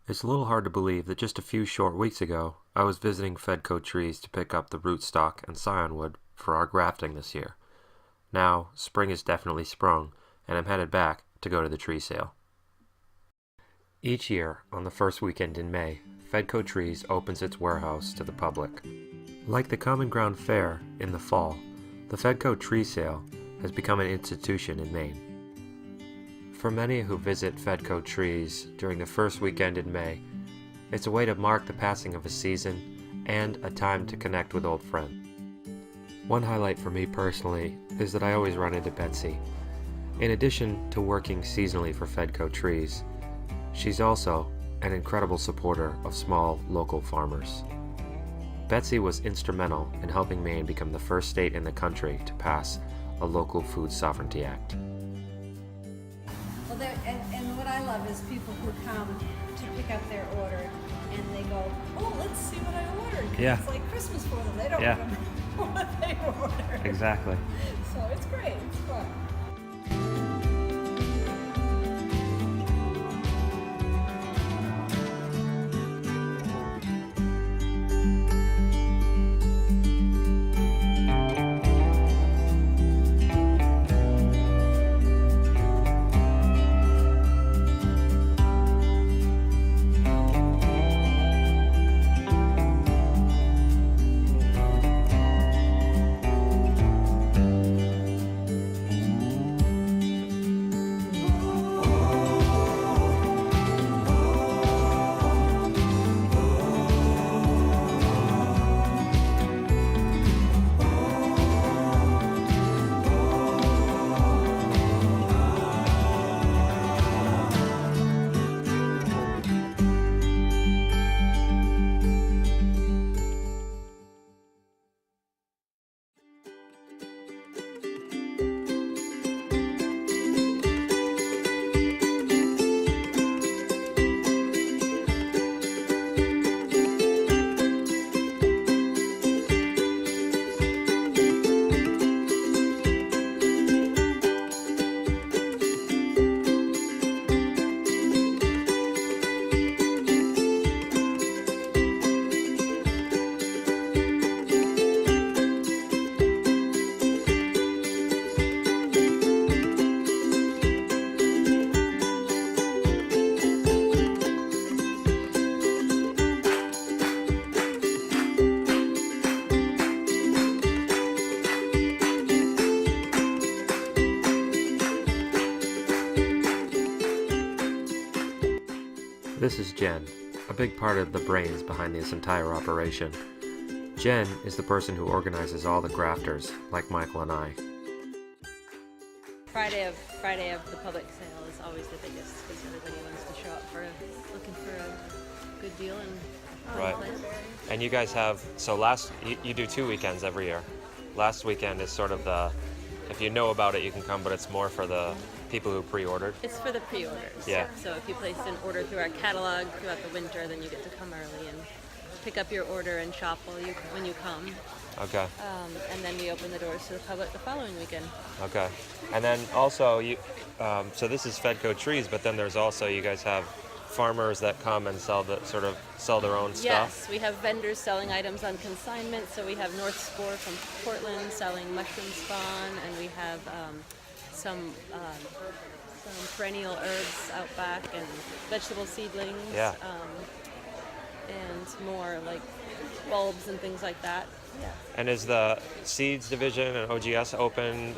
It's a little hard to believe that just a few short weeks ago, I was visiting Fedco Trees to pick up the rootstock and scion wood for our grafting this year. Now, spring has definitely sprung, and I'm headed back to go to the tree sale. Each year, on the first weekend in May, Fedco Trees opens its warehouse to the public. Like the Common Ground Fair in the fall, the Fedco Tree Sale has become an institution in Maine. For many who visit Fedco Trees during the first weekend in May, it's a way to mark the passing of a season and a time to connect with old friends. One highlight for me personally is that I always run into Betsy. In addition to working seasonally for Fedco Trees, she's also an incredible supporter of small local farmers. Betsy was instrumental in helping Maine become the first state in the country to pass a Local Food Sovereignty Act. Well, and what I love is people who come to pick up their order and they go, oh, let's see what I ordered. 'Cause Yeah. it's like Christmas for them. They don't Yeah. remember what they ordered. Exactly. So it's great. It's fun. This is Jen, a big part of the brains behind this entire operation. Jen is the person who organizes all the grafters, like Michael and I. Friday of the public sale is always the biggest because everybody wants to show up for looking for a good deal and Right. place. And you guys have, so you do 2 weekends every year. Last weekend is sort of if you know about it, you can come, but it's more for the people who pre-ordered. It's for the pre-orders. Yeah. So if you place an order through our catalog throughout the winter, then you get to come early and pick up your order and shop when you come. Okay. And then we open the doors to the public the following weekend. Okay. And then also, so this is Fedco Trees, but then there's also, you guys have farmers that come and sell their own stuff. Yes, we have vendors selling items on consignment. So we have North Spore from Portland selling mushroom spawn, and we have some perennial herbs out back and vegetable seedlings. Yeah. And more like bulbs and things like that. Yeah. And is the seeds division and OGS open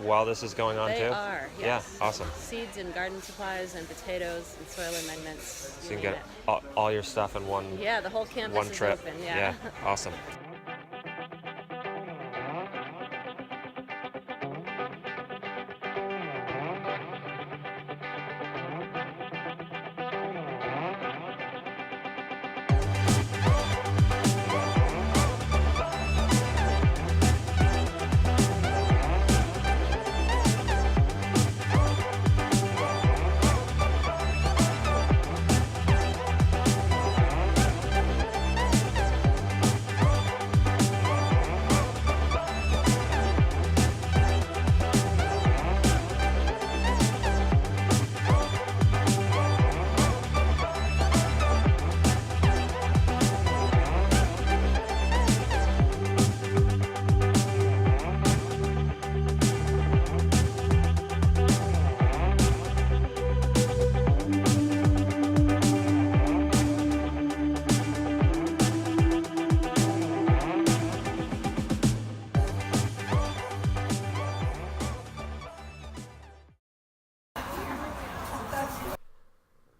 while this is going on They too? are, yes. Yeah, awesome. Seeds and garden supplies and potatoes and soil amendments. So you can name get it. all your stuff in one Yeah, the whole campus one is trip. open. Yeah. Awesome.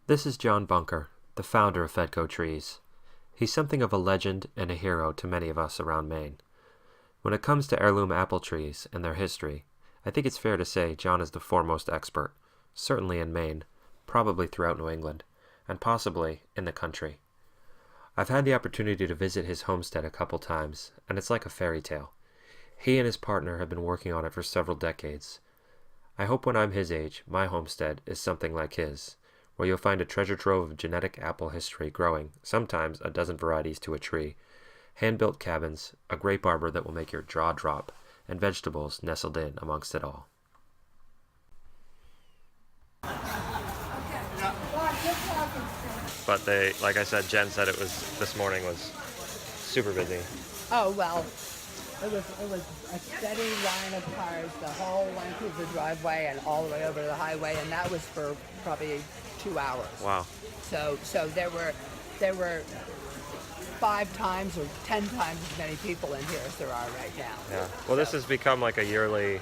This is John Bunker, the founder of Fedco Trees. He's something of a legend and a hero to many of us around Maine. When it comes to heirloom apple trees and their history, I think it's fair to say John is the foremost expert, certainly in Maine, probably throughout New England, and possibly in the country. I've had the opportunity to visit his homestead a couple times, and it's like a fairy tale. He and his partner have been working on it for several decades. I hope when I'm his age, my homestead is something like his, where you'll find a treasure trove of genetic apple history growing, sometimes a dozen varieties to a tree, hand-built cabins, a grape arbor that will make your jaw drop, and vegetables nestled in amongst it all. But like I said, Jen said this morning was super busy. Oh, well, it was a steady line of cars the whole length of the driveway and all the way over to the highway, and that was for probably 2 hours. Wow. So there were 5 times or 10 times as many people in here as there are right now. Yeah. Well, this has become like a yearly.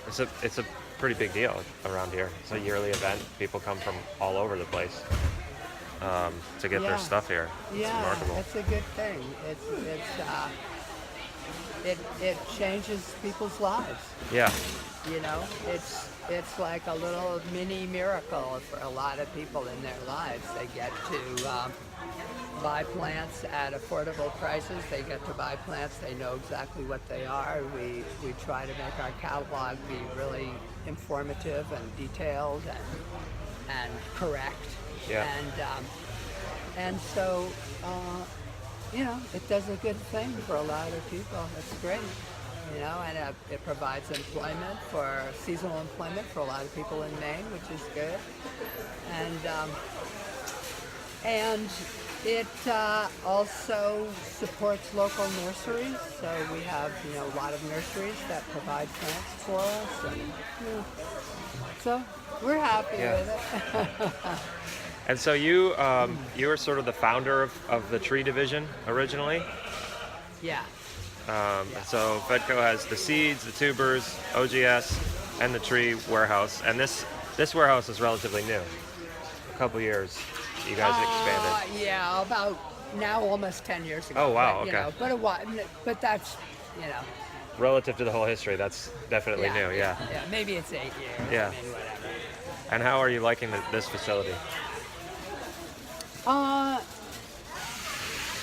It's a pretty big deal around here. It's a yearly event. People come from all over the place to get their stuff here. It's remarkable. It's a good thing. It changes people's lives. Yeah. You know, it's like a little mini miracle for a lot of people in their lives. They get to buy plants at affordable prices. They get to buy plants. They know exactly what they are. We try to make our catalog be really informative and detailed and correct. Yeah. And so, you know, it does a good thing for a lot of people. It's great, you know, and it provides employment seasonal employment for a lot of people in Maine, which is good. And it also supports local nurseries. So we have, you know, a lot of nurseries that provide plants for us, and so we're happy with it. And so you were sort of the founder of the tree division originally. Yeah. So Fedco has the seeds, the tubers, OGS, and the tree warehouse. And this warehouse is relatively new. A couple years, you guys expanded. Yeah, about now almost 10 years ago. Oh wow, but, okay. You know, but a while, but that's, you know. Relative to the whole history, that's definitely new. Yeah. Yeah, maybe it's 8 years. Yeah. I mean, whatever. And how are you liking this facility?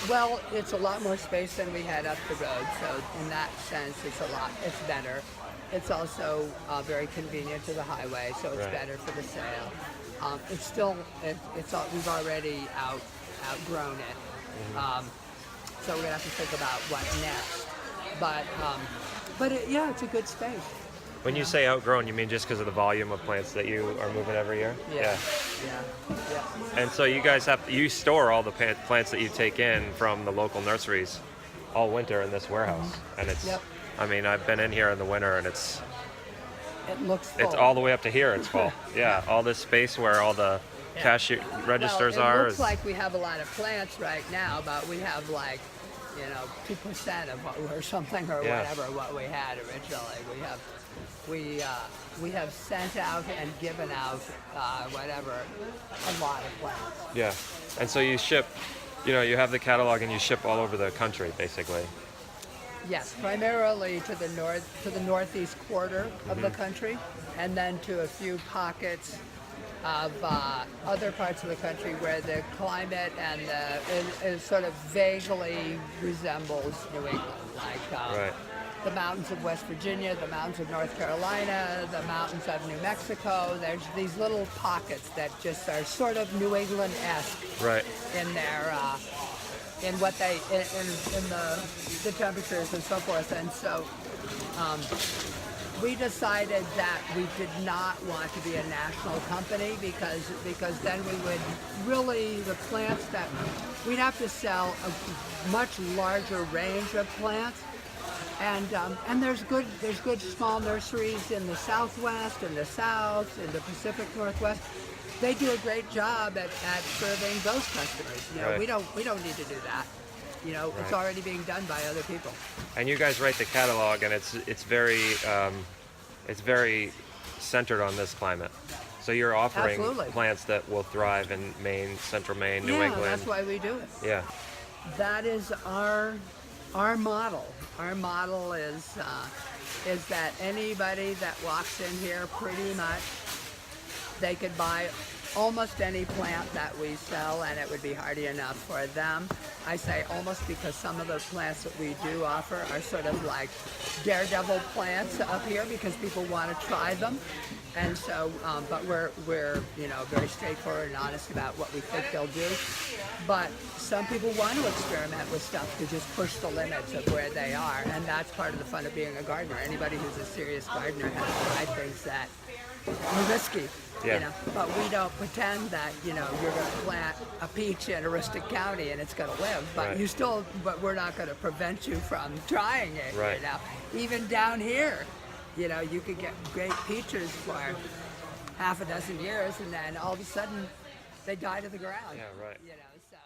Well, it's a lot more space than we had up the road, so in that sense, it's better. It's also very convenient to the highway, so it's better for the sale. It's still, we've already outgrown it, so we're gonna have to think about what next. But it's a good space. When you say outgrown, you mean just because of the volume of plants that you are moving every year? Yeah. And so you guys you store all the plants that you take in from the local nurseries all winter in this warehouse. And it's, I mean, I've been in here in the winter and it looks full. It's all the way up to here, it's full. Yeah, all this space where all the cash registers are. It looks like we have a lot of plants right now, but we have like, 2% of what or something or whatever what we had originally. We have sent out and given out a lot of plants. Yeah, and so you ship, you have the catalog and you ship all over the country basically. Yes, primarily to the northeast quarter of the country, and then to a few pockets of other parts of the country where the climate and it sort of vaguely resembles New England, like the mountains of West Virginia, the mountains of North Carolina, the mountains of New Mexico. There's these little pockets that just are sort of New England-esque in their in the temperatures and so forth, and so. We decided that we did not want to be a national company because then we would really, the plants that, we'd have to sell a much larger range of plants. And there's good small nurseries in the Southwest, in the South, in the Pacific Northwest. They do a great job at serving those customers. We don't need to do that. It's already being done by other people. And you guys write the catalog, and it's very centered on this climate. So you're offering Absolutely. plants that will thrive in Maine, Central Maine, New Yeah, England. that's why we do it. Yeah. That is our model. Our model is that anybody that walks in here, pretty much, they could buy almost any plant that we sell, and it would be hardy enough for them. I say almost because some of the plants that we do offer are sort of like daredevil plants up here because people want to try them. And so, but we're very straightforward and honest about what we think they'll do. But some people want to experiment with stuff to just push the limits of where they are, and that's part of the fun of being a gardener. Anybody who's a serious gardener has to try things that are risky. Yeah. But we don't pretend that you're going to plant a peach in Aroostook County and it's going to live. But Right. but we're not going to prevent you from trying it. Right. Even down here, you could get great peaches for half a dozen years, and then all of a sudden they die to the ground. Yeah, right. So.